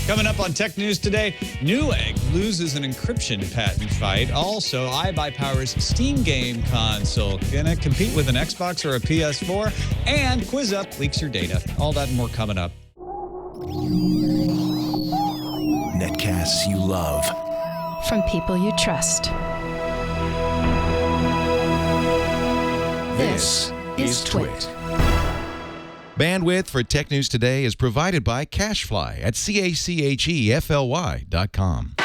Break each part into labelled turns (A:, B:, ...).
A: Coming up on Tech News today, Newegg loses an encryption patent fight. Also, iBuyPower's Steam game console gonna compete with an Xbox or a PS4. And QuizUp leaks your data. All that and more coming up.
B: Netcasts you love.
C: From people you trust.
B: This is Twit.
D: Bandwidth for Tech News Today is provided by CashFly at CACHEFLY.com.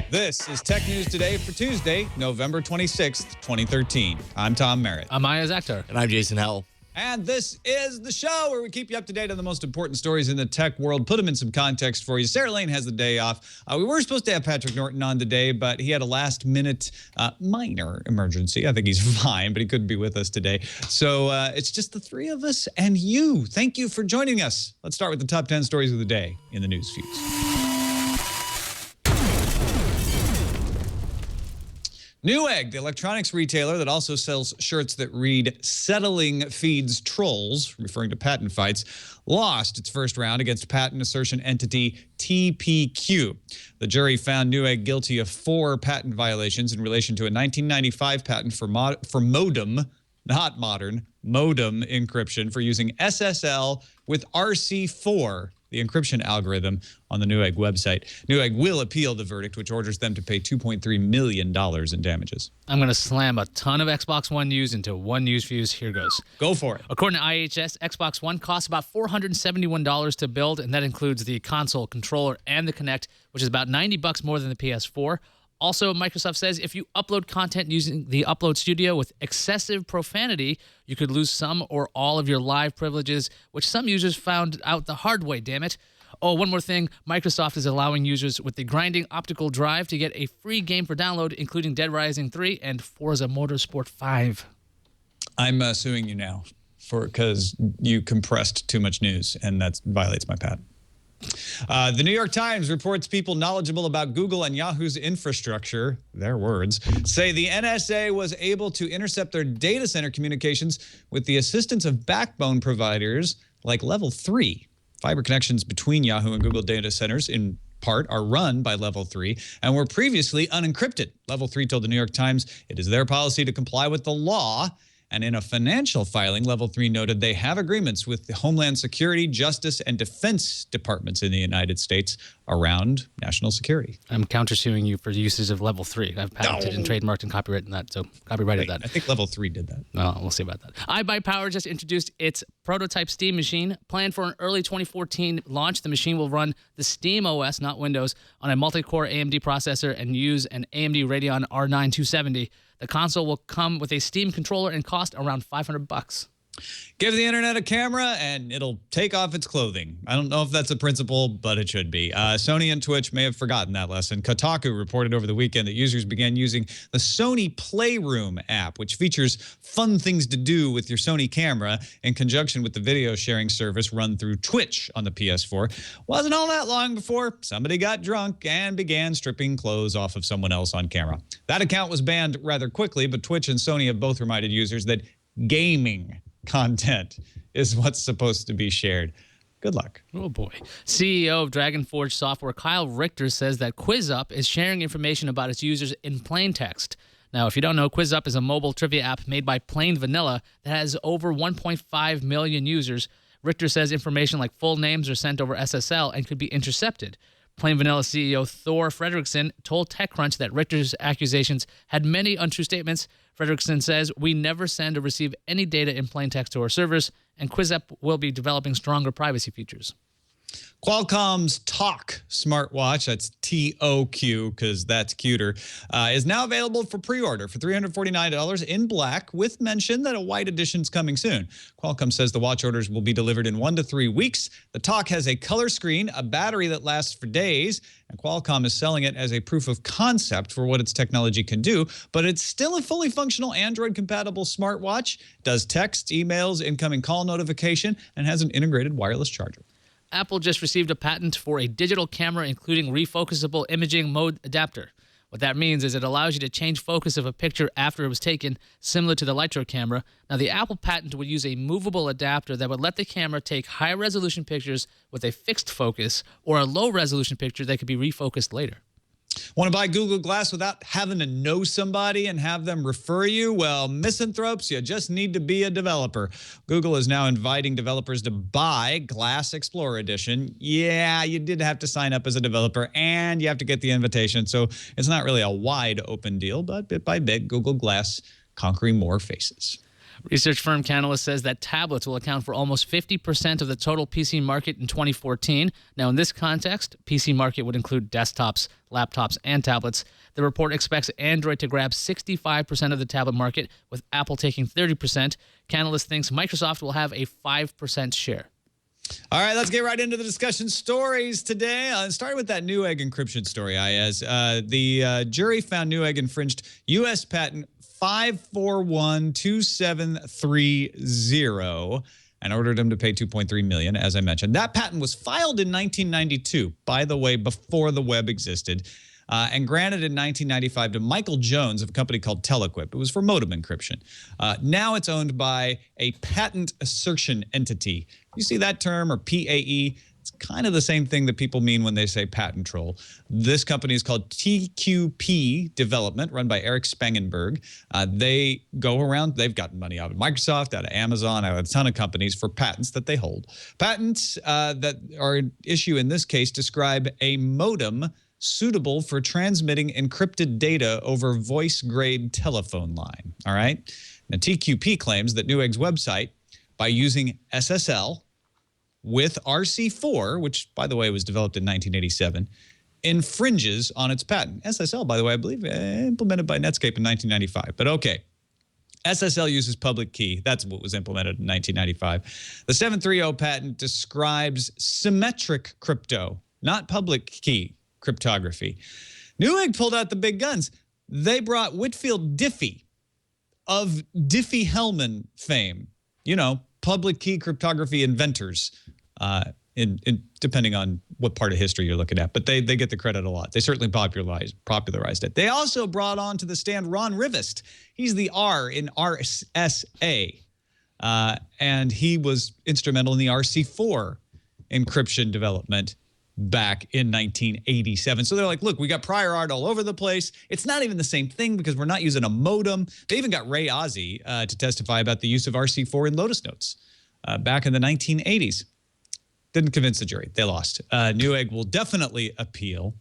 A: This is Tech News Today for Tuesday, November 26th, 2013. I'm Tom Merritt.
E: I'm Maya Zakhtar.
F: And I'm Jason Howell.
A: And this is the show where we keep you up to date on the most important stories in the tech world, put them in some context for you. Sarah Lane has the day off. We were supposed to have Patrick Norton on today, but he had a last-minute minor emergency. I think he's fine, but he couldn't be with us today. So it's just the three of us and you. Thank you for joining us. Let's start with the top 10 stories of the day in the news feeds. Newegg, the electronics retailer that also sells shirts that read "Settling Feeds Trolls," referring to patent fights, lost its first round against patent assertion entity TPQ. The jury found Newegg guilty of 4 patent violations in relation to a 1995 patent for modem, not modern, modem encryption for using SSL with RC4, the encryption algorithm on the Newegg website. Newegg will appeal the verdict, which orders them to pay $2.3 million in damages.
E: I'm going to slam a ton of Xbox One news into one news fuse. Here goes.
A: Go for it.
E: According to IHS, Xbox One costs about $471 to build, and that includes the console, controller, and the Kinect, which is about $90 more than the PS4. Also, Microsoft says if you upload content using the Upload Studio with excessive profanity, you could lose some or all of your live privileges, which some users found out the hard way, damn it. Oh, one more thing. Microsoft is allowing users with the grinding optical drive to get a free game for download, including Dead Rising 3 and Forza Motorsport 5.
A: I'm suing you now because you compressed too much news, and that violates my patent. The New York Times reports people knowledgeable about Google and Yahoo's infrastructure, their words, say the NSA was able to intercept their data center communications with the assistance of backbone providers like Level 3. Fiber connections between Yahoo and Google data centers, in part, are run by Level 3 and were previously unencrypted. Level 3 told the New York Times it is their policy to comply with the law. And in a financial filing, Level 3 noted they have agreements with the Homeland Security, Justice, and Defense departments in the United States around national security.
E: I'm countersuing you for uses of Level 3. I've patented and trademarked and copyrighted that, so copyrighted that.
A: I think Level 3 did that.
E: Well, we'll see about that. iBuyPower just introduced its prototype Steam machine. Planned for an early 2014 launch, the machine will run the Steam OS, not Windows, on a multi-core AMD processor and use an AMD Radeon R9 270. The console will come with a Steam controller and cost around $500.
A: Give the internet a camera and it'll take off its clothing. I don't know if that's a principle, but it should be. Sony and Twitch may have forgotten that lesson. Kotaku reported over the weekend that users began using the Sony Playroom app, which features fun things to do with your Sony camera in conjunction with the video sharing service run through Twitch on the PS4. Wasn't all that long before somebody got drunk and began stripping clothes off of someone else on camera. That account was banned rather quickly, but Twitch and Sony have both reminded users that gaming content is what's supposed to be shared. Good luck.
E: Oh, boy. CEO of Dragon Forge Software, Kyle Richter, says that QuizUp is sharing information about its users in plain text. Now, if you don't know, QuizUp is a mobile trivia app made by Plain Vanilla that has over 1.5 million users. Richter says information like full names are sent over SSL and could be intercepted. Plain Vanilla CEO Thor Fredrickson told TechCrunch that Richter's accusations had many untrue statements. Fredrickson says, "We never send or receive any data in plain text to our servers, and QuizUp will be developing stronger privacy features."
A: Qualcomm's Toq Smartwatch, that's T-O-Q because that's cuter, is now available for pre-order for $349 in black, with mention that a white edition's coming soon. Qualcomm says the watch orders will be delivered in 1 to 3 weeks. The Toq has a color screen, a battery that lasts for days, and Qualcomm is selling it as a proof of concept for what its technology can do, but it's still a fully functional Android-compatible smartwatch, does text, emails, incoming call notification, and has an integrated wireless charger.
E: Apple just received a patent for a digital camera including refocusable imaging mode adapter. What that means is it allows you to change focus of a picture after it was taken, similar to the Lightro camera. Now, the Apple patent would use a movable adapter that would let the camera take high-resolution pictures with a fixed focus or a low-resolution picture that could be refocused later.
A: Want to buy Google Glass without having to know somebody and have them refer you? Well, misanthropes, you just need to be a developer. Google is now inviting developers to buy Glass Explorer Edition. Yeah, you did have to sign up as a developer, and you have to get the invitation. So it's not really a wide open deal, but bit by bit, Google Glass conquering more faces.
E: Research firm Canalys says that tablets will account for almost 50% of the total PC market in 2014. Now, in this context, PC market would include desktops, laptops, and tablets. The report expects Android to grab 65% of the tablet market, with Apple taking 30%. Canalys thinks Microsoft will have a 5% share.
A: All right, let's get right into the discussion stories today. Starting with that Newegg encryption story, Ayaz. The jury found Newegg infringed U.S. patent 5412730 and ordered him to pay $2.3 million, as I mentioned. That patent was filed in 1992, by the way, before the web existed, and granted in 1995 to Michael Jones of a company called Telequip. It was for modem encryption. Now it's owned by a patent assertion entity. You see that term, or PAE? It's kind of the same thing that people mean when they say patent troll. This company is called TQP Development, run by Eric Spangenberg. They go around, they've gotten money out of Microsoft, out of Amazon, out of a ton of companies for patents that they hold. Patents that are an issue in this case describe a modem suitable for transmitting encrypted data over voice-grade telephone line. All right? Now, TQP claims that Newegg's website, by using SSL, with RC4, which, by the way, was developed in 1987, infringes on its patent. SSL, by the way, I believe implemented by Netscape in 1995. But okay, SSL uses public key. That's what was implemented in 1995. The 730 patent describes symmetric crypto, not public key cryptography. Newegg pulled out the big guns. They brought Whitfield Diffie of Diffie-Hellman fame, you know, public key cryptography inventors, depending on what part of history you're looking at. But they get the credit a lot. They certainly popularized it. They also brought on to the stand Ron Rivest. He's the R in RSA. And he was instrumental in the RC4 encryption development back in 1987. So they're like, look, we got prior art all over the place. It's not even the same thing because we're not using a modem. They even got Ray Ozzie to testify about the use of RC4 in Lotus Notes back in the 1980s. Didn't convince the jury. They lost. Newegg will definitely appeal.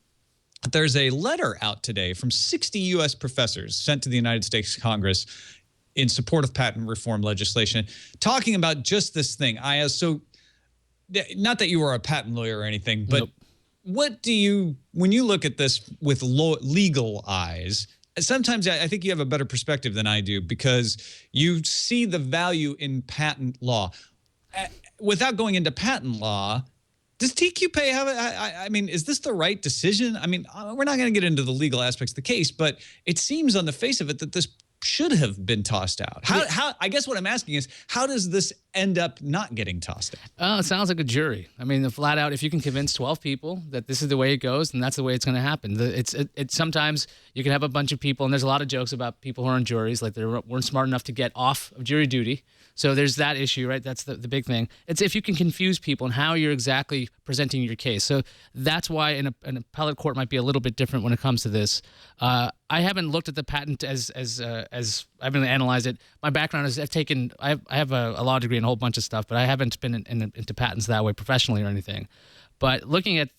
A: There's a letter out today from 60 U.S. professors sent to the United States Congress in support of patent reform legislation, talking about just this thing. So not that you are a patent lawyer or anything, but what do you, when you look at this with legal eyes, sometimes I think you have a better perspective than I do because you see the value in patent law. Without going into patent law, does TQP have I mean, is this the right decision? I mean, we're not going to get into the legal aspects of the case, but it seems on the face of it that this should have been tossed out. How I guess what I'm asking is, how does this end up not getting tossed out?
E: It sounds like a jury. I mean, flat out, if you can convince 12 people that this is the way it goes, then that's the way it's going to happen. It's sometimes you can have a bunch of people, and there's a lot of jokes about people who are on juries, like they weren't smart enough to get off of jury duty. So there's that issue, right? That's the big thing. It's if you can confuse people and how you're exactly presenting your case. So that's why an appellate court might be a little bit different when it comes to this. I haven't looked at the patent as I haven't analyzed it. My background is I have a law degree and a whole bunch of stuff, but I haven't been into patents that way professionally or anything. But looking at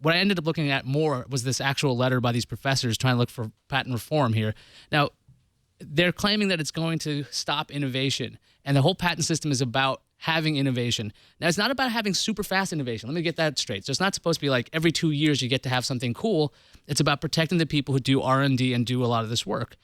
E: what I ended up looking at more was this actual letter by these professors trying to look for patent reform here. Now, they're claiming that it's going to stop innovation, and the whole patent system is about having innovation. Now, it's not about having super fast innovation. Let me get that straight. So it's not supposed to be like every 2 years you get to have something cool. It's about protecting the people who do R&D and do a lot of this work.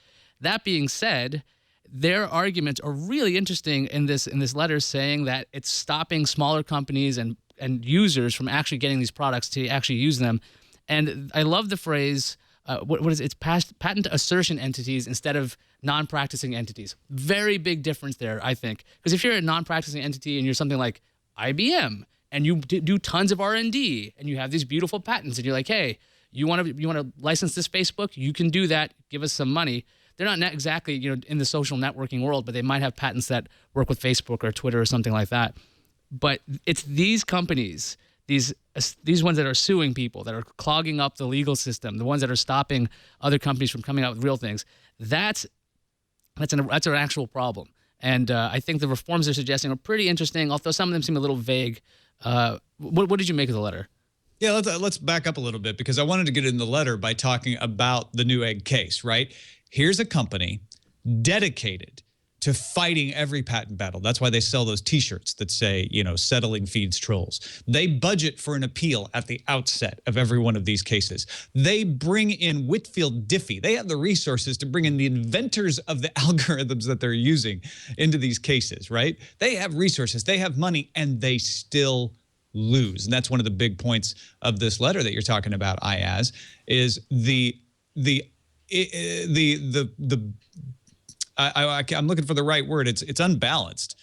E: That being said, their arguments are really interesting in this letter, saying that it's stopping smaller companies and users from actually getting these products to actually use them. And I love the phrase, what is it? It's patent assertion entities instead of non-practicing entities. Very big difference there, I think. Because if you're a non-practicing entity and you're something like IBM and you do tons of R&D and you have these beautiful patents and you're like, hey, you want to license this Facebook? You can do that. Give us some money. They're not exactly in the social networking world, but they might have patents that work with Facebook or Twitter or something like that. But it's these companies, these ones that are suing people, that are clogging up the legal system, the ones that are stopping other companies from coming out with real things. That's an actual problem. And I think the reforms they're suggesting are pretty interesting, although some of them seem a little vague. What did you make of the letter?
A: Yeah, let's back up a little bit, because I wanted to get in the letter by talking about the Newegg case, right? Here's a company dedicated to fighting every patent battle. That's why they sell those T-shirts that say, settling feeds trolls. They budget for an appeal at the outset of every one of these cases. They bring in Whitfield Diffie. They have the resources to bring in the inventors of the algorithms that they're using into these cases, right? They have resources, they have money, and they still lose. And that's one of the big points of this letter that you're talking about, Ayaz, is I'm looking for the right word. It's unbalanced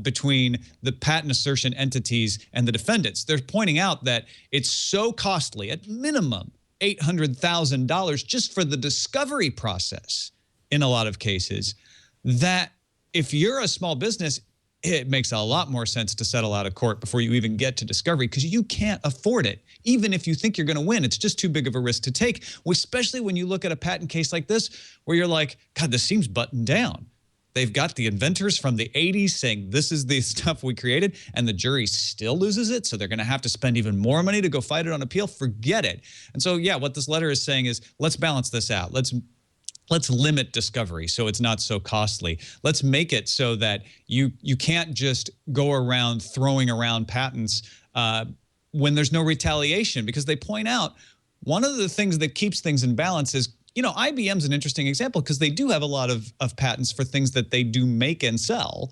A: between the patent assertion entities and the defendants. They're pointing out that it's so costly, at minimum $800,000 just for the discovery process in a lot of cases, that if you're a small business, it makes a lot more sense to settle out of court before you even get to discovery, because you can't afford it. Even if you think you're going to win, it's just too big of a risk to take, especially when you look at a patent case like this, where you're like, God, this seems buttoned down. They've got the inventors from the 80s saying this is the stuff we created, and the jury still loses it, so they're going to have to spend even more money to go fight it on appeal. Forget it. And so, yeah, what this letter is saying is, let's balance this out. Let's limit discovery so it's not so costly. Let's make it so that you can't just go around throwing around patents when there's no retaliation, because they point out one of the things that keeps things in balance is, IBM's an interesting example, because they do have a lot of patents for things that they do make and sell.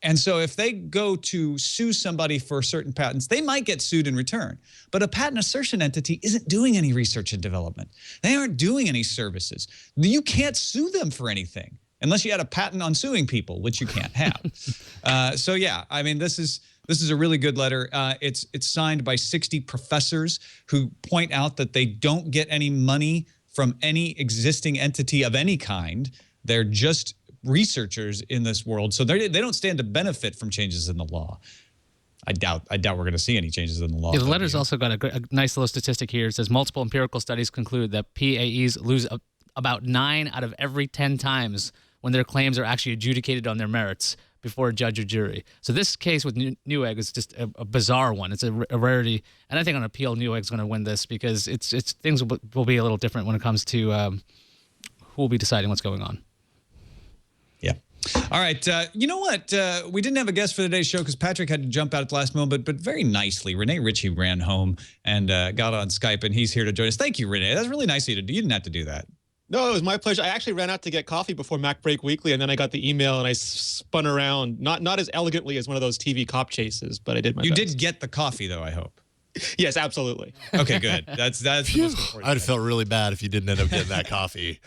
A: And so if they go to sue somebody for certain patents, they might get sued in return. But a patent assertion entity isn't doing any research and development. They aren't doing any services. You can't sue them for anything unless you had a patent on suing people, which you can't have. So yeah, I mean, this is a really good letter. It's signed by 60 professors who point out that they don't get any money from any existing entity of any kind. They're just researchers in this world, so they don't stand to benefit from changes in the law. I doubt we're going to see any changes in the law.
E: Yeah, the letter's also got a nice little statistic here. It says multiple empirical studies conclude that PAEs lose about 9 out of every 10 times when their claims are actually adjudicated on their merits before a judge or jury. So this case with Newegg is just a bizarre one. It's a rarity, and I think on appeal, Newegg's going to win this, because things will be a little different when it comes to who will be deciding what's going on.
A: Yeah. All right. You know what? We didn't have a guest for today's show because Patrick had to jump out at the last moment, but very nicely, Renee Ritchie ran home and got on Skype, and he's here to join us. Thank you, Renee. That's really nice of you to do. You didn't have to do that.
F: No, it was my pleasure. I actually ran out to get coffee before Mac Break Weekly, and then I got the email, and I spun around. Not as elegantly as one of those TV cop chases, but I did my best.
A: You did get the coffee, though, I hope.
F: Yes, absolutely.
A: Okay, good. That's the most important.
G: I'd have felt really bad if you didn't end up getting that coffee.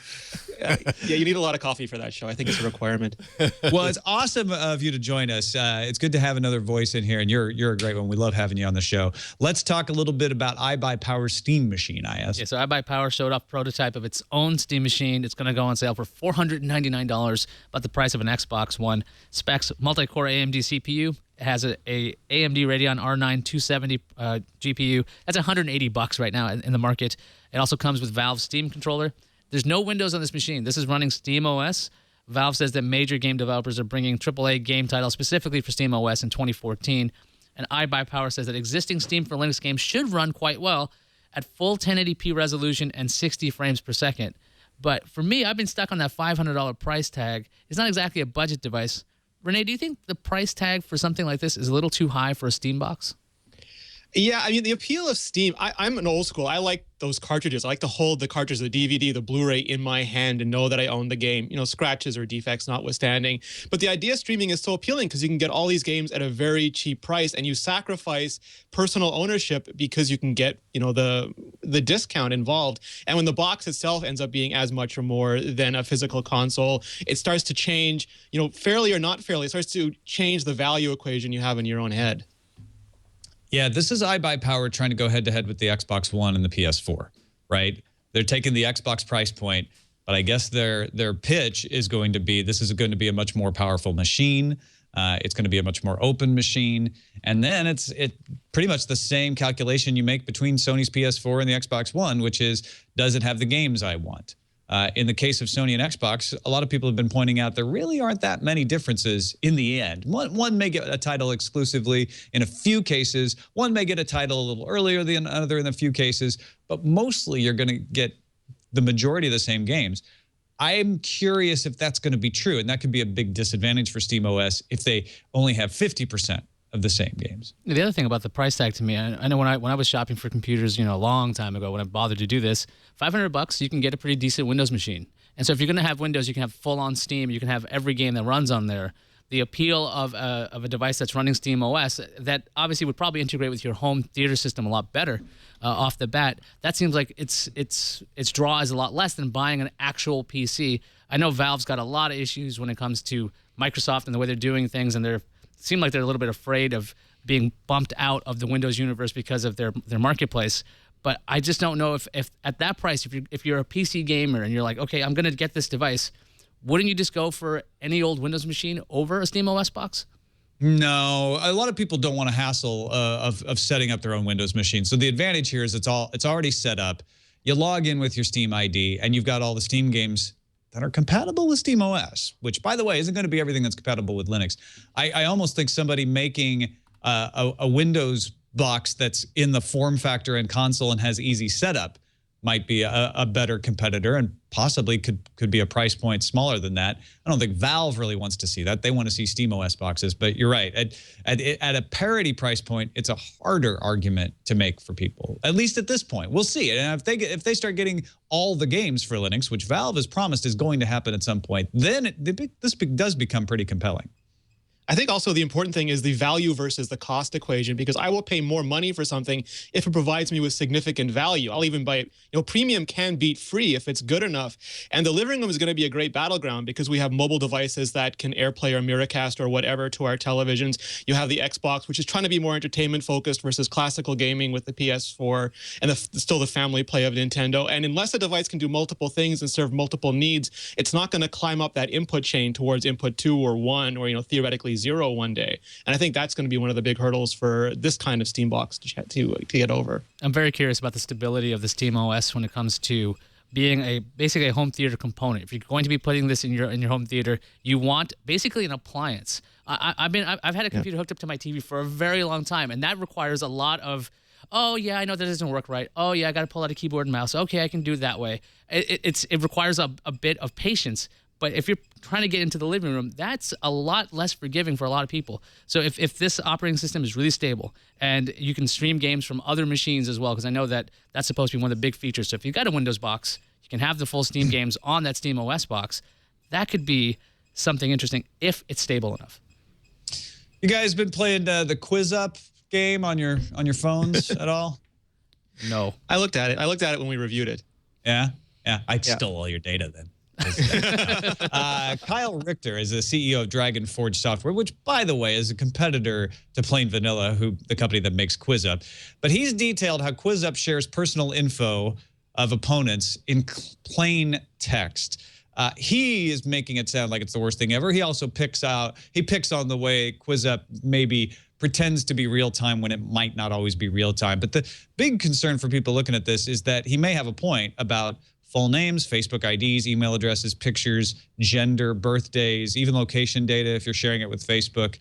F: Yeah, you need a lot of coffee for that show. I think it's a requirement.
A: Well, it's awesome of you to join us. It's good to have another voice in here, and you're a great one. We love having you on the show. Let's talk a little bit about iBuyPower's Steam machine, IS.
E: Yeah, so iBuyPower showed off a prototype of its own Steam machine. It's going to go on sale for $499, about the price of an Xbox One. Specs: multi-core AMD CPU. It has a AMD Radeon R9 270 GPU. That's $180 right now in the market. It also comes with Valve's Steam controller. There's no Windows on this machine. This is running SteamOS. Valve says that major game developers are bringing AAA game titles specifically for SteamOS in 2014. And iBuyPower says that existing Steam for Linux games should run quite well at full 1080p resolution and 60 frames per second. But for me, I've been stuck on that $500 price tag. It's not exactly a budget device. Renee, do you think the price tag for something like this is a little too high for a Steam box?
F: Yeah, I mean, the appeal of Steam, I'm an old school. I like those cartridges. I like to hold the cartridge, the DVD, the Blu-ray in my hand and know that I own the game, scratches or defects notwithstanding. But the idea of streaming is so appealing because you can get all these games at a very cheap price, and you sacrifice personal ownership because you can get, the discount involved. And when the box itself ends up being as much or more than a physical console, it starts to change, fairly or not fairly, it starts to change the value equation you have in your own head.
A: Yeah, this is iBuyPower trying to go head-to-head with the Xbox One and the PS4. right? They're taking the Xbox price point, but I guess their pitch is going to be, this is going to be a much more powerful machine. It's going to be a much more open machine. And then it's pretty much the same calculation you make between Sony's PS4 and the Xbox One, which is, does it have the games I want? In the case of Sony and Xbox, a lot of people have been pointing out there really aren't that many differences in the end. One may get a title exclusively in a few cases. One may get a title a little earlier than another in a few cases. But mostly you're going to get the majority of the same games. I'm curious if that's going to be true, and that could be a big disadvantage for SteamOS if they only have 50% of the same games.
E: The other thing about the price tag to me, I know when I was shopping for computers, a long time ago, when I bothered to do this, $500 you can get a pretty decent Windows machine. And so if you're going to have Windows, you can have full-on Steam, you can have every game that runs on there. The appeal of a device that's running SteamOS that obviously would probably integrate with your home theater system a lot better off the bat. That seems like its draw is a lot less than buying an actual PC. I know Valve's got a lot of issues when it comes to Microsoft and the way they're doing things, and they seem like they're a little bit afraid of being bumped out of the Windows universe because of their marketplace. But I just don't know if at that price, if you're a PC gamer and you're like, okay, I'm going to get this device, wouldn't you just go for any old Windows machine over a SteamOS box?
A: No, a lot of people don't want to hassle of setting up their own Windows machine. So the advantage here is it's already set up. You log in with your Steam ID, and you've got all the Steam games that are compatible with SteamOS, which, by the way, isn't going to be everything that's compatible with Linux. I almost think somebody making a Windows box that's in the form factor and console and has easy setup might be a better competitor, and possibly could be a price point smaller than that. I don't think Valve really wants to see that. They want to see SteamOS boxes, but you're right. At a parity price point, it's a harder argument to make for people, at least at this point. We'll see. And if they start getting all the games for Linux, which Valve has promised is going to happen at some point, then this does become pretty compelling.
F: I think also the important thing is the value versus the cost equation, because I will pay more money for something if it provides me with significant value. I'll even buy it. Premium can beat free if it's good enough. And the living room is going to be a great battleground because we have mobile devices that can AirPlay or Miracast or whatever to our televisions. You have the Xbox, which is trying to be more entertainment focused versus classical gaming with the PS4, and still the family play of Nintendo. And unless a device can do multiple things and serve multiple needs, it's not going to climb up that input chain towards input 2 or 1 or theoretically 0 one day. And I think that's going to be one of the big hurdles for this kind of Steam box to get over.
E: I'm very curious about the stability of the SteamOS when it comes to being basically a home theater component. If you're going to be putting this in your home theater, you want basically an appliance. I've had a computer hooked up to my TV for a very long time, and that requires a lot of, oh yeah, I know that doesn't work right. Oh yeah, I got to pull out a keyboard and mouse. Okay, I can do it that way. It requires a bit of patience. But if you're trying to get into the living room, that's a lot less forgiving for a lot of people. So if this operating system is really stable and you can stream games from other machines as well, because I know that that's supposed to be one of the big features. So if you've got a Windows box, you can have the full Steam games on that SteamOS box. That could be something interesting if it's stable enough.
A: You guys been playing the QuizUp game on your phones at all?
E: No.
F: I looked at it. I looked at it when we reviewed it.
A: Yeah? Yeah. I stole all your data then. Kyle Richter is the CEO of Dragon Forge Software, which, by the way, is a competitor to Plain Vanilla, the company that makes QuizUp. But he's detailed how QuizUp shares personal info of opponents in plain text. He is making it sound like it's the worst thing ever. He also picks on the way QuizUp maybe pretends to be real time when it might not always be real time. But the big concern for people looking at this is that he may have a point about full names, Facebook IDs, email addresses, pictures, gender, birthdays, even location data if you're sharing it with Facebook,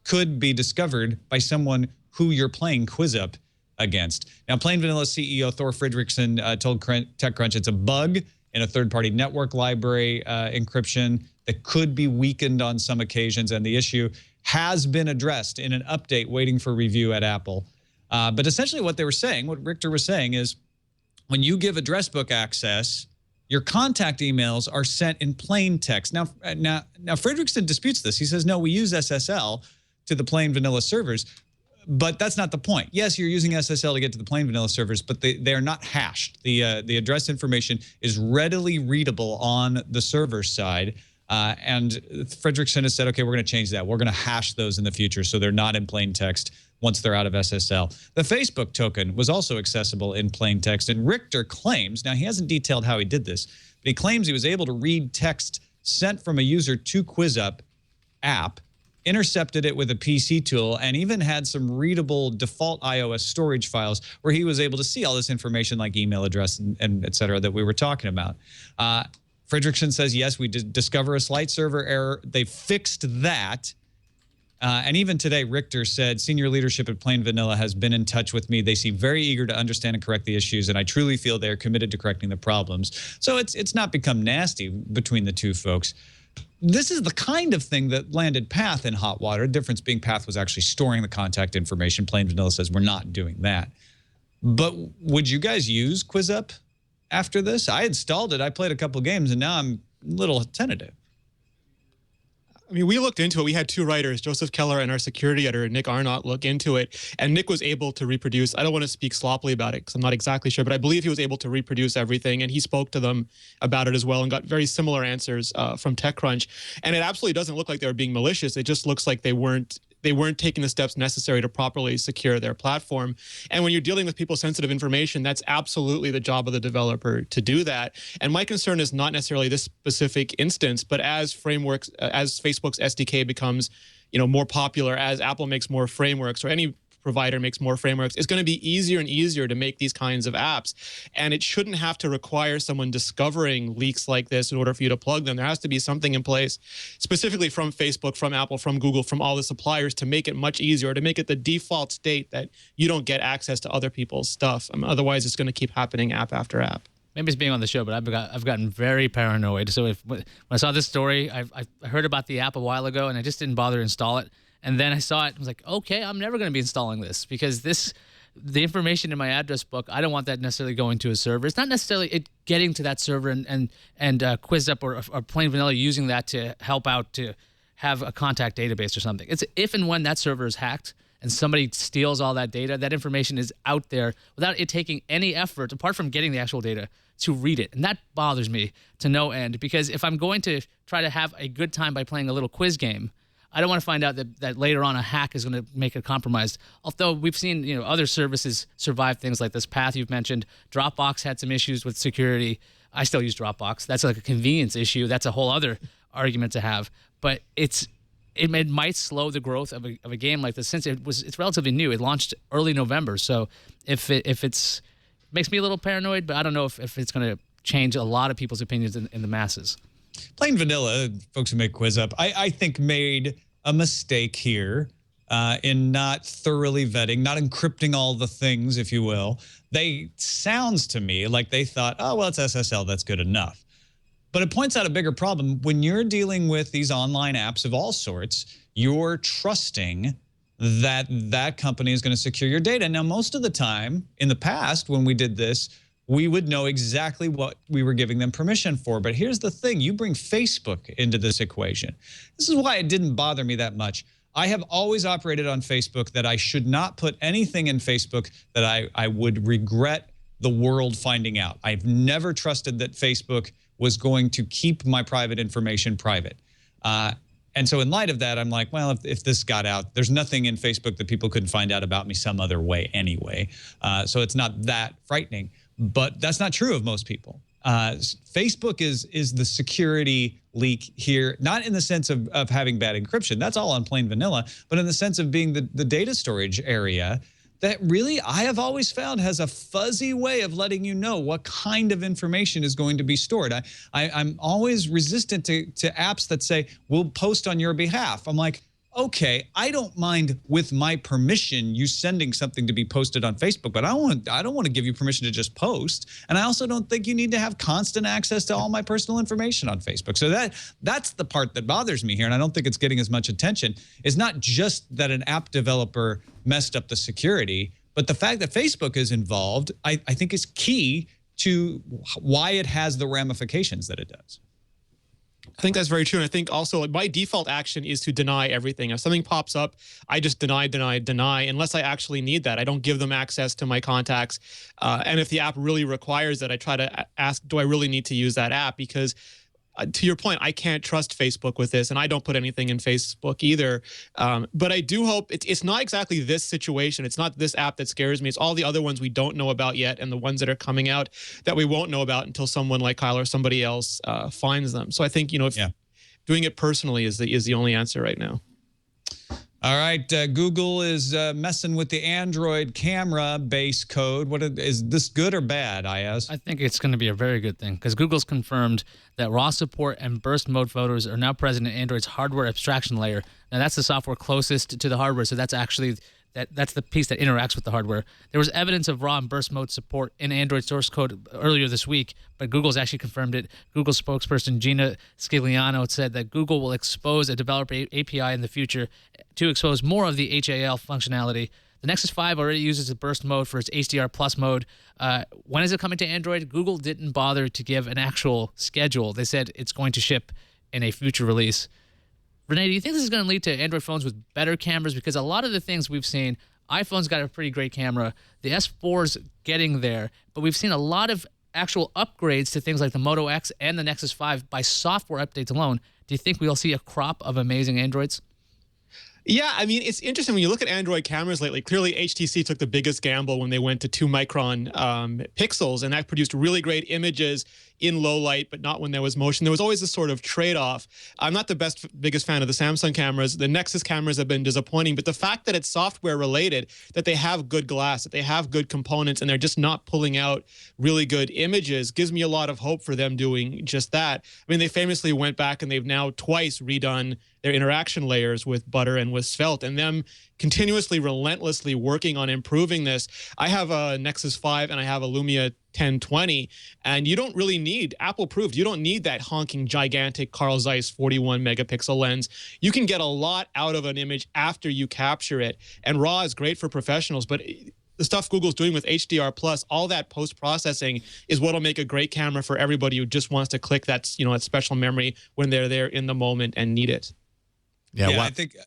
A: could be discovered by someone who you're playing QuizUp against. Now, Plain Vanilla CEO Thor Fredrickson told TechCrunch it's a bug in a third-party network library encryption that could be weakened on some occasions, and the issue has been addressed in an update waiting for review at Apple. But essentially what Richter was saying is, when you give address book access, your contact emails are sent in plain text. Now, Fredrickson disputes this. He says, no, we use SSL to the Plain Vanilla servers, but that's not the point. Yes, you're using SSL to get to the Plain Vanilla servers, but they are not hashed. The address information is readily readable on the server side. And Fredrickson has said, okay, we're going to change that. We're going to hash those in the future so they're not in plain text. once they're out of SSL. The Facebook token was also accessible in plain text, and Richter claims, now he hasn't detailed how he did this, but he claims he was able to read text sent from a user to QuizUp app, intercepted it with a PC tool, and even had some readable default iOS storage files where he was able to see all this information like email address and et cetera that we were talking about. Fredrickson says, yes, we did discover a slight server error. They fixed that. And even today, Richter said, senior leadership at Plain Vanilla has been in touch with me. They seem very eager to understand and correct the issues, and I truly feel they are committed to correcting the problems. So it's not become nasty between the two folks. This is the kind of thing that landed Path in hot water. The difference being Path was actually storing the contact information. Plain Vanilla says we're not doing that. But would you guys use QuizUp after this? I installed it. I played a couple games, and now I'm a little tentative.
F: I mean, we looked into it. We had two writers, Joseph Keller and our security editor, Nick Arnott, look into it. And Nick was able to reproduce. I don't want to speak sloppily about it because I'm not exactly sure, but I believe he was able to reproduce everything. And he spoke to them about it as well and got very similar answers from TechCrunch. And it absolutely doesn't look like they were being malicious. It just looks like they weren't taking the steps necessary to properly secure their platform. And when you're dealing with people's sensitive information, that's absolutely the job of the developer to do that. And my concern is not necessarily this specific instance, but as frameworks, as Facebook's SDK becomes, more popular, as Apple makes more frameworks or any provider makes more frameworks, it's going to be easier and easier to make these kinds of apps. And it shouldn't have to require someone discovering leaks like this in order for you to plug them. There has to be something in place specifically from Facebook, from Apple, from Google, from all the suppliers to make it much easier, to make it the default state that you don't get access to other people's stuff. Otherwise, it's going to keep happening app after app.
E: Maybe it's being on the show, but I've gotten very paranoid. So when I saw this story, I heard about the app a while ago, and I just didn't bother to install it. And then I saw it, I was like, okay, I'm never going to be installing this because the information in my address book, I don't want that necessarily going to a server. It's not necessarily it getting to that server and QuizUp or Plain Vanilla using that to help out to have a contact database or something. It's if and when that server is hacked and somebody steals all that data, that information is out there without it taking any effort, apart from getting the actual data, to read it. And that bothers me to no end because if I'm going to try to have a good time by playing a little quiz game, I don't want to find out that later on a hack is going to make it compromised. Although we've seen other services survive things like this. Path you've mentioned. Dropbox had some issues with security. I still use Dropbox. That's like a convenience issue. That's a whole other argument to have. But it might slow the growth of a game like this since it's relatively new. It launched early November. So if it's makes me a little paranoid, but I don't know if it's going to change a lot of people's opinions in the masses.
A: Plain Vanilla, folks who make QuizUp, I think made a mistake here in not thoroughly vetting, not encrypting all the things, if you will. Sounds to me like they thought, oh, well, it's SSL, that's good enough. But it points out a bigger problem. When you're dealing with these online apps of all sorts, you're trusting that company is going to secure your data. Now, most of the time in the past when we did this, we would know exactly what we were giving them permission for. But here's the thing. You bring Facebook into this equation. This is why it didn't bother me that much. I have always operated on Facebook that I should not put anything in Facebook that I would regret the world finding out. I've never trusted that Facebook was going to keep my private information private. And so in light of that, I'm like, well, if this got out, there's nothing in Facebook that people couldn't find out about me some other way anyway. So it's not that frightening. But that's not true of most people. Facebook is the security leak here, not in the sense of having bad encryption. That's all on Plain Vanilla, but in the sense of being the data storage area that really I have always found has a fuzzy way of letting you know what kind of information is going to be stored. I'm always resistant to apps that say, we'll post on your behalf. I'm like, okay, I don't mind with my permission you sending something to be posted on Facebook, but I don't want to give you permission to just post. And I also don't think you need to have constant access to all my personal information on Facebook. So that's the part that bothers me here, and I don't think it's getting as much attention. It's not just that an app developer messed up the security, but the fact that Facebook is involved, I think is key to why it has the ramifications that it does.
F: I think that's very true. And I think also my default action is to deny everything. If something pops up, I just deny, unless I actually need that. I don't give them access to my contacts. And if the app really requires that, I try to ask, do I really need to use that app? Because to your point, I can't trust Facebook with this, and I don't put anything in Facebook either. But I do hope it's not exactly this situation. It's not this app that scares me. It's all the other ones we don't know about yet, and the ones that are coming out that we won't know about until someone like Kyle or somebody else finds them. So I think, you know, if doing it personally is the only answer right now.
A: All right, Google is messing with the Android camera base code. Is this good or bad, Ayaz?
E: I think it's going to be a very good thing because Google's confirmed that RAW support and burst mode photos are now present in Android's hardware abstraction layer. Now, that's the software closest to the hardware, so that's actually that's the piece that interacts with the hardware. There was evidence of RAW and burst mode support in Android source code earlier this week, but Google's actually confirmed it. Google spokesperson Gina Scigliano said that Google will expose a developer API in the future to expose more of the HAL functionality. The Nexus 5 already uses the burst mode for its HDR Plus mode. When is it coming to Android? Google didn't bother to give an actual schedule. They said it's going to ship in a future release. Renee, do you think this is going to lead to Android phones with better cameras? Because a lot of the things we've seen, iPhone's got a pretty great camera. The S4's getting there. But we've seen a lot of actual upgrades to things like the Moto X and the Nexus 5 by software updates alone. Do you think we'll see a crop of amazing Androids?
F: Yeah, I mean, it's interesting when you look at Android cameras lately. Clearly, HTC took the biggest gamble when they went to 2-micron pixels, and that produced really great images in low light, but not when there was motion. There was always this sort of trade-off. I'm not the biggest fan of the Samsung cameras. The Nexus cameras have been disappointing, but the fact that it's software-related, that they have good glass, that they have good components, and they're just not pulling out really good images gives me a lot of hope for them doing just that. I mean, they famously went back and they've now twice redone their interaction layers with Butter and with Svelte, and them continuously, relentlessly working on improving this. I have a Nexus 5 and I have a Lumia 1020, and you don't really need, Apple proved, you don't need that honking, gigantic Carl Zeiss 41 megapixel lens. You can get a lot out of an image after you capture it, and RAW is great for professionals, but the stuff Google's doing with HDR Plus, all that post-processing is what'll make a great camera for everybody who just wants to click that, you know, that special memory when they're there in the moment and need it.
A: Yeah,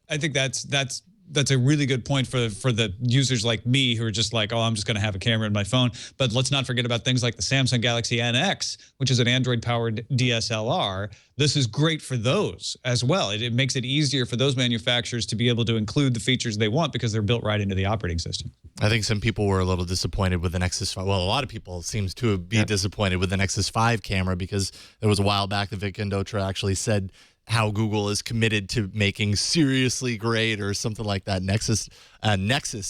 A: I think that's a really good point for the users like me who are just like, oh, I'm just going to have a camera in my phone. But let's not forget about things like the Samsung Galaxy NX, which is an Android-powered DSLR. This is great for those as well. It makes it easier for those manufacturers to be able to include the features they want because they're built right into the operating system.
G: I think some people were a little disappointed with the Nexus 5. Well, a lot of people seems to be disappointed with the Nexus 5 camera because there was a while back that Vic Indotra actually said how Google is committed to making seriously great or something like that Nexus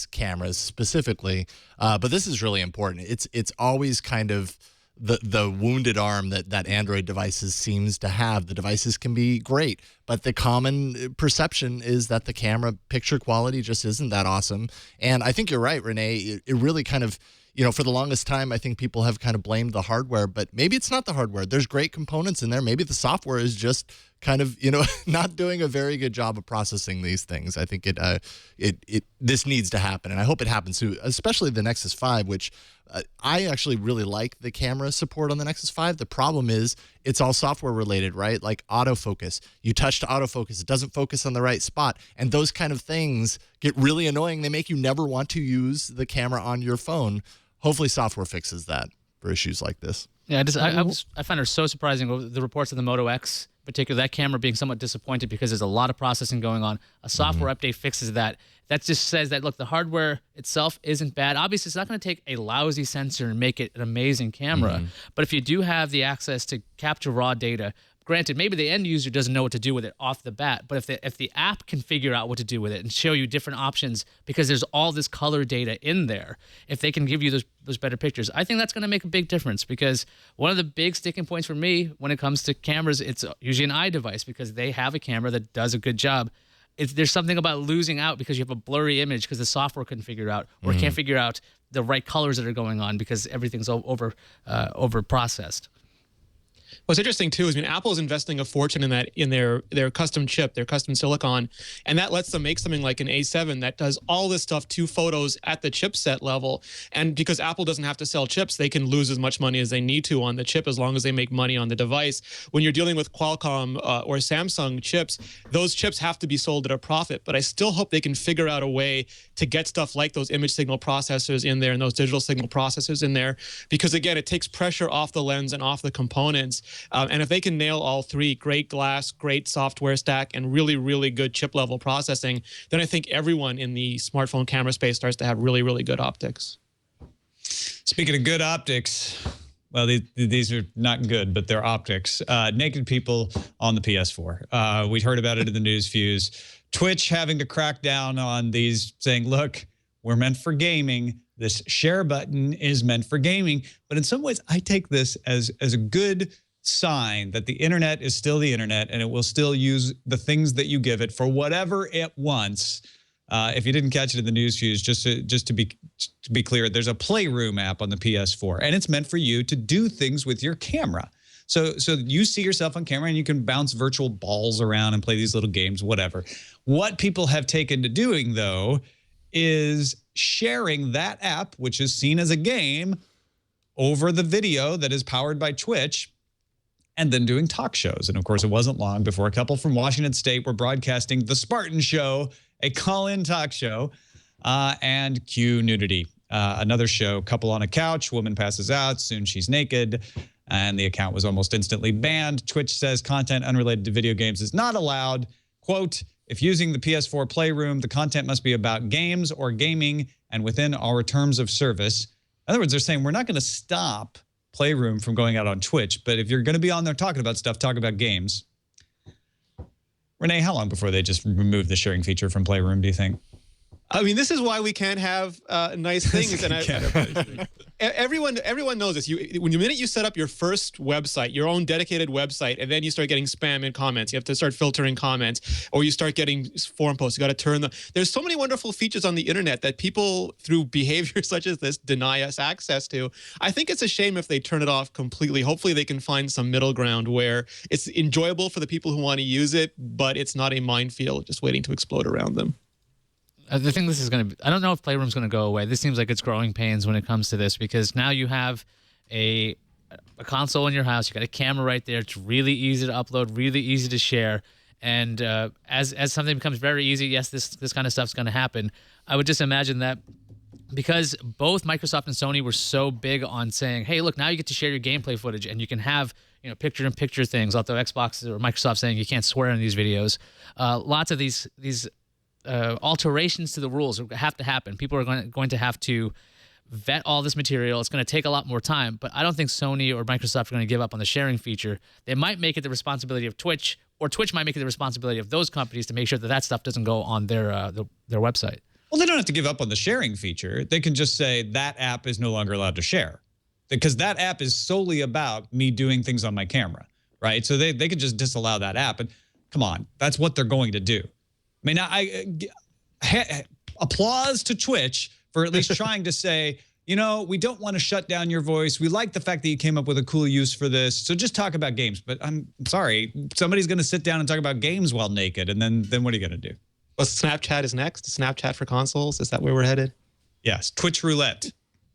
G: cameras specifically. But this is really important. It's always kind of the wounded arm that Android devices seems to have. The devices can be great, but the common perception is that the camera picture quality just isn't that awesome. And I think you're right, Renee. It really kind of, you know, for the longest time, I think people have kind of blamed the hardware, but maybe it's not the hardware. There's great components in there. Maybe the software is just kind of, you know, not doing a very good job of processing these things. I think this needs to happen, and I hope it happens too, especially the Nexus 5, which I actually really like the camera support on the Nexus 5. The problem is it's all software related, right? Like autofocus. You touch to autofocus, it doesn't focus on the right spot, and those kind of things get really annoying. They make you never want to use the camera on your phone. Hopefully software fixes that for issues like this.
E: Yeah, I find it so surprising, the reports of the Moto X, in particular, that camera being somewhat disappointed because there's a lot of processing going on. A software update fixes that. That just says that, look, the hardware itself isn't bad. Obviously, it's not going to take a lousy sensor and make it an amazing camera. But if you do have the access to capture raw data, granted, maybe the end user doesn't know what to do with it off the bat, but if the app can figure out what to do with it and show you different options because there's all this color data in there, if they can give you those better pictures, I think that's going to make a big difference because one of the big sticking points for me when it comes to cameras, it's usually an iDevice because they have a camera that does a good job. There's something about losing out because you have a blurry image because the software couldn't figure it out or can't figure out the right colors that are going on because everything's over processed.
F: What's interesting too is, I mean, Apple's investing a fortune in that, in their custom chip, their custom silicon, and that lets them make something like an A7 that does all this stuff to photos at the chipset level. And because Apple doesn't have to sell chips, they can lose as much money as they need to on the chip as long as they make money on the device. When you're dealing with Qualcomm or Samsung chips, those chips have to be sold at a profit. But I still hope they can figure out a way to get stuff like those image signal processors in there and those digital signal processors in there, because again, it takes pressure off the lens and off the components. cameras. And if they can nail all three, great glass, great software stack, and really, really good chip level processing, then I think everyone in the smartphone camera space starts to have really, really good optics.
A: Speaking of good optics, well, these are not good, but they're optics. Naked people on the PS4. We'd heard about it in the news fuse. Twitch having to crack down on these, saying, look, we're meant for gaming. This share button is meant for gaming. But in some ways, I take this as a good sign that the internet is still the internet and it will still use the things that you give it for whatever it wants. If you didn't catch it in the news fuse, just to be clear, there's a Playroom app on the PS4, and it's meant for you to do things with your camera. So you see yourself on camera, and you can bounce virtual balls around and play these little games, whatever. What people have taken to doing, though, is sharing that app, which is seen as a game, over the video that is powered by Twitch, and then doing talk shows. And of course, it wasn't long before a couple from Washington State were broadcasting The Spartan Show, a call-in talk show, and Q Nudity. Another show, couple on a couch, woman passes out, soon she's naked, and the account was almost instantly banned. Twitch says content unrelated to video games is not allowed. Quote, if using the PS4 Playroom, the content must be about games or gaming and within our terms of service. In other words, they're saying we're not going to stop Playroom from going out on Twitch, but if you're going to be on there talking about stuff, talk about games. Renee, how long before they just remove the sharing feature from Playroom, do you think?
F: I mean, this is why we can't have nice things. And everyone knows this. The minute you set up your first website, your own dedicated website, and then you start getting spam in comments, you have to start filtering comments, or you start getting forum posts. You got to turn them. There's so many wonderful features on the internet that people, through behavior such as this, deny us access to. I think it's a shame if they turn it off completely. Hopefully, they can find some middle ground where it's enjoyable for the people who want to use it, but it's not a minefield just waiting to explode around them.
E: The thing this is going to be, I don't know if Playroom's going to go away. This seems like it's growing pains when it comes to this, because now you have a console in your house. You got a camera right there. It's really easy to upload, really easy to share. And as something becomes very easy, yes, this kind of stuff's going to happen. I would just imagine that because both Microsoft and Sony were so big on saying, hey, look, now you get to share your gameplay footage and you can have, picture-in-picture things, although Xbox or Microsoft saying you can't swear in these videos. Lots of these alterations to the rules have to happen. People are going to have to vet all this material. It's going to take a lot more time, but I don't think Sony or Microsoft are going to give up on the sharing feature. They might make it the responsibility of Twitch, or Twitch might make it the responsibility of those companies to make sure that stuff doesn't go on their website. Well,
A: they don't have to give up on the sharing feature. They can just say that app is no longer allowed to share, because that app is solely about me doing things on my camera, right? So they could just disallow that app. And come on, that's what they're going to do. I mean, applause to Twitch for at least trying to say, we don't want to shut down your voice. We like the fact that you came up with a cool use for this. So just talk about games. But I'm sorry, somebody's going to sit down and talk about games while naked. And then what are you going to do?
F: Well, Snapchat is next. Snapchat for consoles. Is that where we're headed?
A: Yes. Twitch Roulette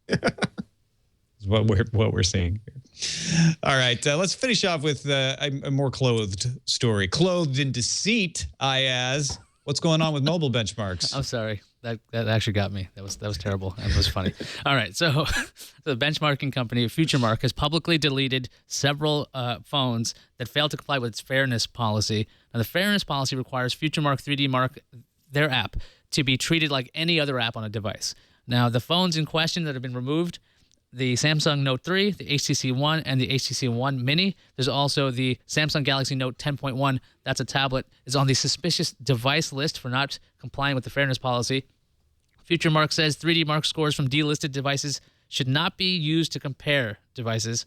A: is what we're seeing here. All right. Let's finish off with a more clothed story. Clothed in deceit, Ayaz. What's going on with mobile benchmarks?
E: I'm sorry. That actually got me. That was terrible. That was funny. All right. So the benchmarking company, FutureMark, has publicly deleted several phones that failed to comply with its fairness policy. Now, the fairness policy requires FutureMark 3D Mark, their app, to be treated like any other app on a device. Now, the phones in question that have been removed, the Samsung Note 3, the HTC One, and the HTC One Mini. There's also the Samsung Galaxy Note 10.1. That's a tablet. Is on the suspicious device list for not complying with the fairness policy. FutureMark says 3D Mark scores from delisted devices should not be used to compare devices.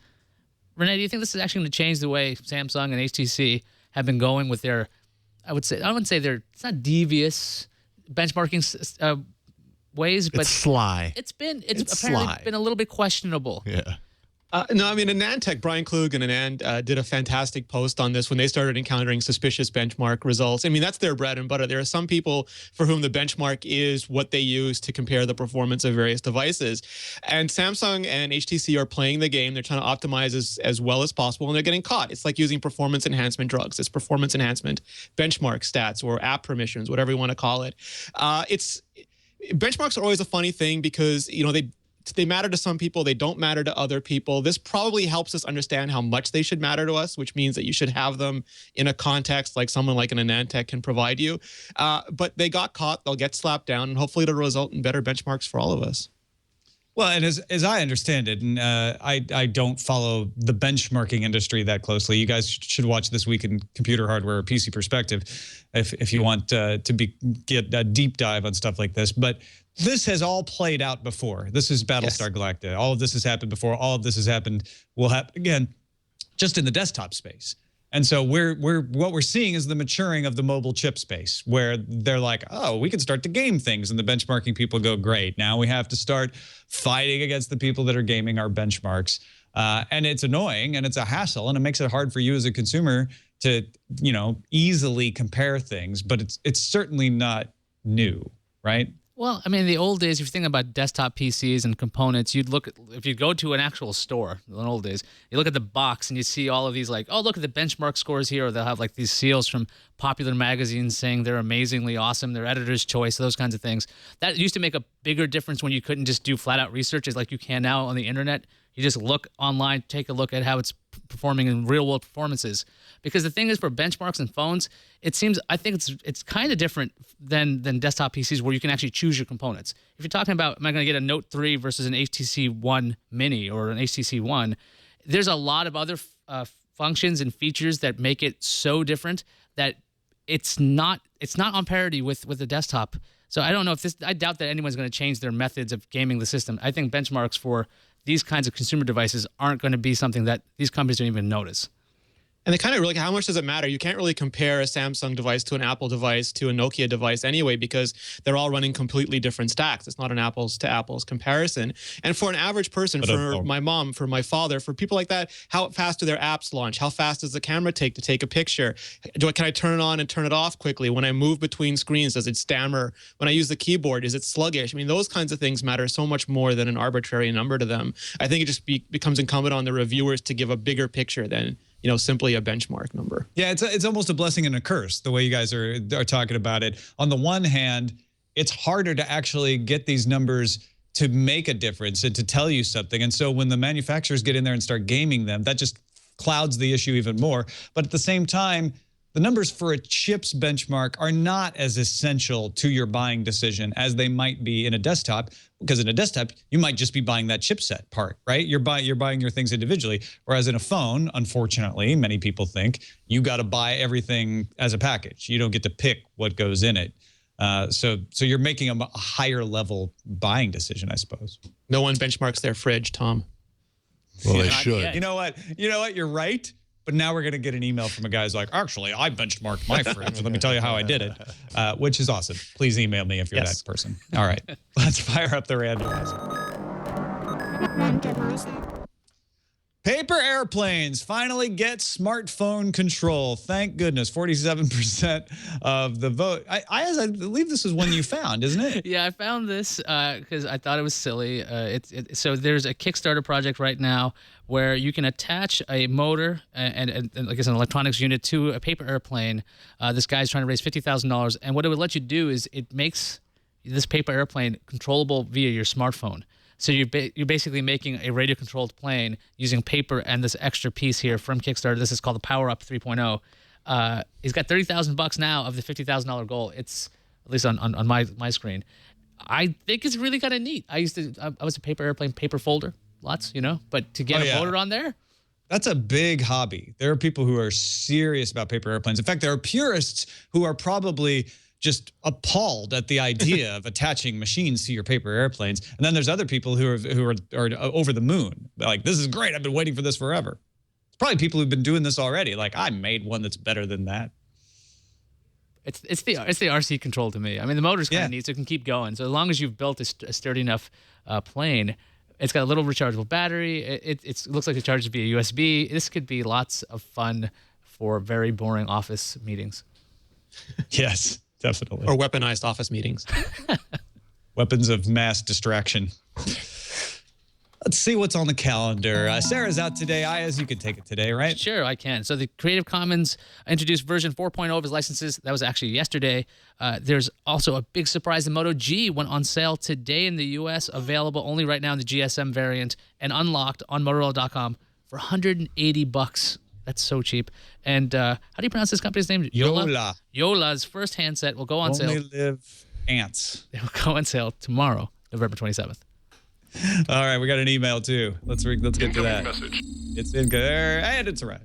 E: Renee, do you think this is actually going to change the way Samsung and HTC have been going with their, I wouldn't say it's not devious benchmarking ways, but
G: it's sly.
E: It's apparently
G: sly.
E: Been a little bit questionable.
G: Yeah.
F: No, I mean, AnandTech, Brian Klug and Anand did a fantastic post on this when they started encountering suspicious benchmark results. I mean, that's their bread and butter. There are some people for whom the benchmark is what they use to compare the performance of various devices. And Samsung and HTC are playing the game. They're trying to optimize as well as possible, and they're getting caught. It's like using performance enhancement drugs. It's performance enhancement benchmark stats or app permissions, whatever you want to call it. Benchmarks are always a funny thing because, they matter to some people, they don't matter to other people. This probably helps us understand how much they should matter to us, which means that you should have them in a context like someone like an AnandTech can provide you. But they got caught, they'll get slapped down, and hopefully it'll result in better benchmarks for all of us.
A: Well, and as I understand it, and I don't follow the benchmarking industry that closely. You guys should watch This Week in Computer Hardware or PC Perspective if you want to get a deep dive on stuff like this. But this has all played out before. This is Battlestar Galactica. All of this has happened before. All of this has happened, will happen again, just in the desktop space. And so what we're seeing is the maturing of the mobile chip space, where they're like, oh, we can start to game things, and the benchmarking people go, great. Now we have to start fighting against the people that are gaming our benchmarks, and it's annoying and it's a hassle, and it makes it hard for you as a consumer to, you know, easily compare things. But it's certainly not new, right?
E: Well, I mean, in the old days, if you think about desktop PCs and components, if you go to an actual store in the old days, you look at the box and you see all of these like, oh, look at the benchmark scores here, or they'll have like these seals from popular magazines saying they're amazingly awesome, they're editor's choice, those kinds of things. That used to make a bigger difference when you couldn't just do flat out research like you can now on the internet. You just look online, take a look at how it's performing in real world performances. Because the thing is, for benchmarks and phones, I think it's kind of different than desktop PCs, where you can actually choose your components. If you're talking about, am I going to get a Note 3 versus an HTC One Mini or an HTC One, there's a lot of other functions and features that make it so different that it's not on parity with the desktop. So I don't know I doubt that anyone's going to change their methods of gaming the system. I think benchmarks for these kinds of consumer devices aren't going to be something that these companies don't even notice.
F: And they kind of really, how much does it matter? You can't really compare a Samsung device to an Apple device to a Nokia device anyway, because they're all running completely different stacks. It's not an apples to apples comparison. And for an average person, for my mom, for my father, for people like that, how fast do their apps launch? How fast does the camera take to take a picture? Can I turn it on and turn it off quickly? When I move between screens, does it stammer? When I use the keyboard, is it sluggish? I mean, those kinds of things matter so much more than an arbitrary number to them. I think it just becomes incumbent on the reviewers to give a bigger picture than, you know, simply a benchmark number. Yeah,
A: it's almost a blessing and a curse, the way you guys are talking about it. On the one hand, it's harder to actually get these numbers to make a difference and to tell you something. And so when the manufacturers get in there and start gaming them, that just clouds the issue even more. But at the same time, the numbers for a chip's benchmark are not as essential to your buying decision as they might be in a desktop, because in a desktop, you might just be buying that chipset part, right? You're buying your things individually. Whereas in a phone, unfortunately, many people think you got to buy everything as a package. You don't get to pick what goes in it. So you're making a higher level buying decision, I suppose.
F: No one benchmarks their fridge, Tom.
G: Well, they should.
A: You know what? You're right. But now we're going to get an email from a guy who's like, actually, I benchmarked my fridge. Let me tell you how I did it, which is awesome. Please email me if you're that person. All right, let's fire up the randomizer. Paper airplanes finally get smartphone control. Thank goodness. 47% of the vote. I believe this is one you found, isn't it?
E: Yeah, I found this because I thought it was silly. So there's a Kickstarter project right now where you can attach a motor and like it's an electronics unit to a paper airplane. This guy's trying to raise $50,000, and what it would let you do is it makes this paper airplane controllable via your smartphone. So you're basically making a radio-controlled plane using paper and this extra piece here from Kickstarter. This is called the Power Up 3.0. He's got $30,000 now of the $50,000 goal. It's at least on my screen. I think it's really kind of neat. I was a paper airplane paper folder, lots, but to get a motor on there.
A: That's a big hobby. There are people who are serious about paper airplanes. In fact, there are purists who are probably just appalled at the idea of attaching machines to your paper airplanes. And then there's other people who are over the moon. Like, this is great. I've been waiting for this forever. It's probably people who've been doing this already. Like, I made one that's better than that.
E: It's the RC control to me. I mean, the motor's kind of neat, so it can keep going. So as long as you've built a sturdy enough plane, it's got a little rechargeable battery. It looks like it charges via USB. This could be lots of fun for very boring office meetings.
A: Yes. Definitely.
F: Or weaponized office meetings.
A: Weapons of mass distraction. Let's see what's on the calendar. Sarah's out today. Ayaz, you can take it today, right?
E: Sure, I can. So the Creative Commons introduced version 4.0 of its licenses. That was actually yesterday. There's also a big surprise. The Moto G went on sale today in the U.S., available only right now in the GSM variant and unlocked on Motorola.com for $180. That's so cheap. And how do you pronounce this company's name?
A: Yola.
E: Yola's first handset will go on
A: Only
E: sale.
A: live ants.
E: It will go on sale tomorrow, November 27th.
A: All right, we got an email too. Let's get to that. It's in there and it's arrived.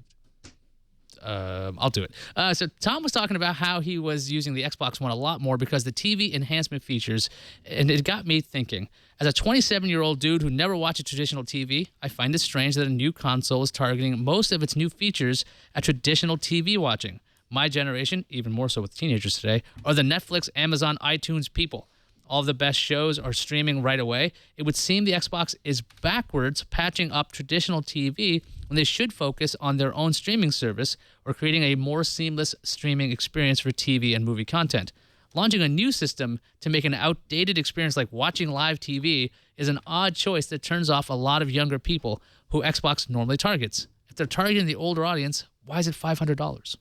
E: I'll do it. So Tom was talking about how he was using the Xbox One a lot more because the TV enhancement features, and it got me thinking. As a 27-year-old dude who never watched traditional TV, I find it strange that a new console is targeting most of its new features at traditional TV watching. My generation, even more so with teenagers today, are the Netflix, Amazon, iTunes people. All of the best shows are streaming right away. It would seem the Xbox is backwards, patching up traditional TV when they should focus on their own streaming service or creating a more seamless streaming experience for TV and movie content. Launching a new system to make an outdated experience like watching live TV is an odd choice that turns off a lot of younger people who Xbox normally targets. If they're targeting the older audience, why is it $500?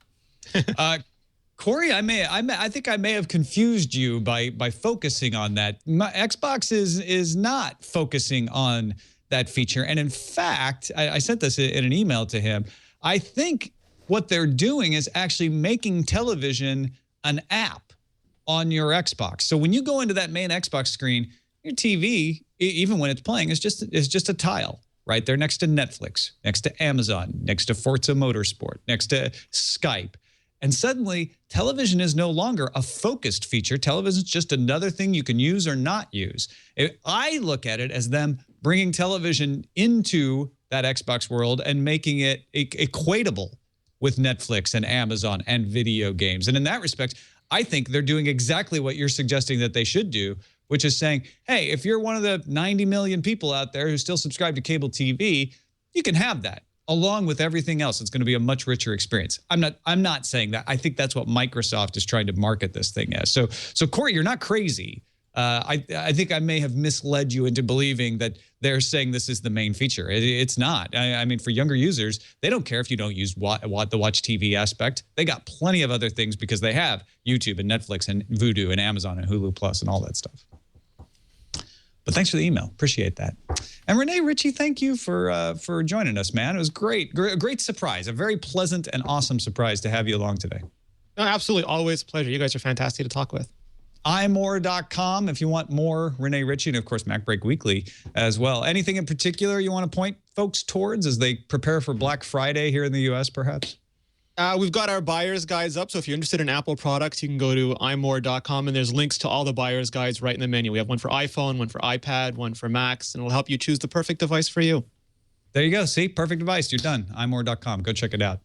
A: Corey, I think I may have confused you by focusing on that. Xbox is not focusing on that feature, and in fact, I sent this in an email to him. I think what they're doing is actually making television an app on your Xbox. So when you go into that main Xbox screen, your TV, even when it's playing, is just a tile right there next to Netflix, next to Amazon, next to Forza Motorsport, next to Skype. And suddenly, television is no longer a focused feature. Television is just another thing you can use or not use. I look at it as them bringing television into that Xbox world and making it equatable with Netflix and Amazon and video games. And in that respect, I think they're doing exactly what you're suggesting that they should do, which is saying, hey, if you're one of the 90 million people out there who still subscribe to cable TV, you can have that. Along with everything else, it's going to be a much richer experience. I'm not saying that. I think that's what Microsoft is trying to market this thing as. So Corey, you're not crazy. I think I may have misled you into believing that they're saying this is the main feature. It's not. I mean, for younger users, they don't care if you don't use the watch TV aspect. They got plenty of other things because they have YouTube and Netflix and Vudu and Amazon and Hulu Plus and all that stuff. But thanks for the email. Appreciate that. And Renee Ritchie, thank you for joining us, man. It was great. A great surprise. A very pleasant and awesome surprise to have you along today.
F: No, absolutely. Always a pleasure. You guys are fantastic to talk with.
A: imore.com if you want more Renee Ritchie, and of course MacBreak Weekly as well. Anything in particular you want to point folks towards as they prepare for Black Friday here in the U.S. perhaps?
F: We've got our buyer's guides up, so if you're interested in Apple products, you can go to imore.com, and there's links to all the buyer's guides right in the menu. We have one for iPhone, one for iPad, one for Macs, and it'll help you choose the perfect device for you.
A: There you go. See, perfect device. You're done. imore.com. Go check it out.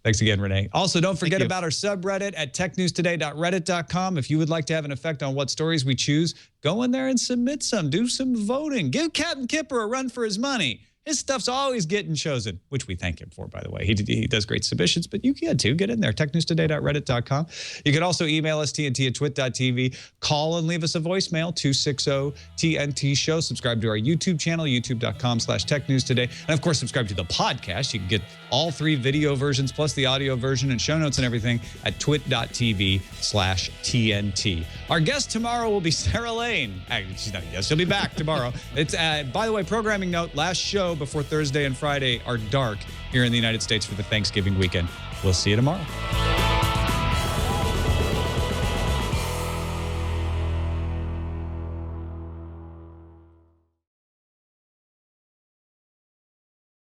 A: Thanks again, Renee. Also, don't forget about our subreddit at technewstoday.reddit.com. If you would like to have an effect on what stories we choose, go in there and submit some. Do some voting. Give Captain Kipper a run for his money. His stuff's always getting chosen, which we thank him for, by the way. He does great submissions, but you can too. Get in there, technewstoday.reddit.com. You can also email us, tnt@twit.tv. Call and leave us a voicemail, 260-TNT-SHOW. Subscribe to our YouTube channel, youtube.com/technewstoday. And, of course, subscribe to the podcast. You can get all 3 video versions plus the audio version and show notes and everything at twit.tv/TNT. Our guest tomorrow will be Sarah Lane. She's not a guest. She'll be back tomorrow. It's by the way, programming note, last show before Thursday and Friday are dark here in the United States for the Thanksgiving weekend. We'll see you tomorrow.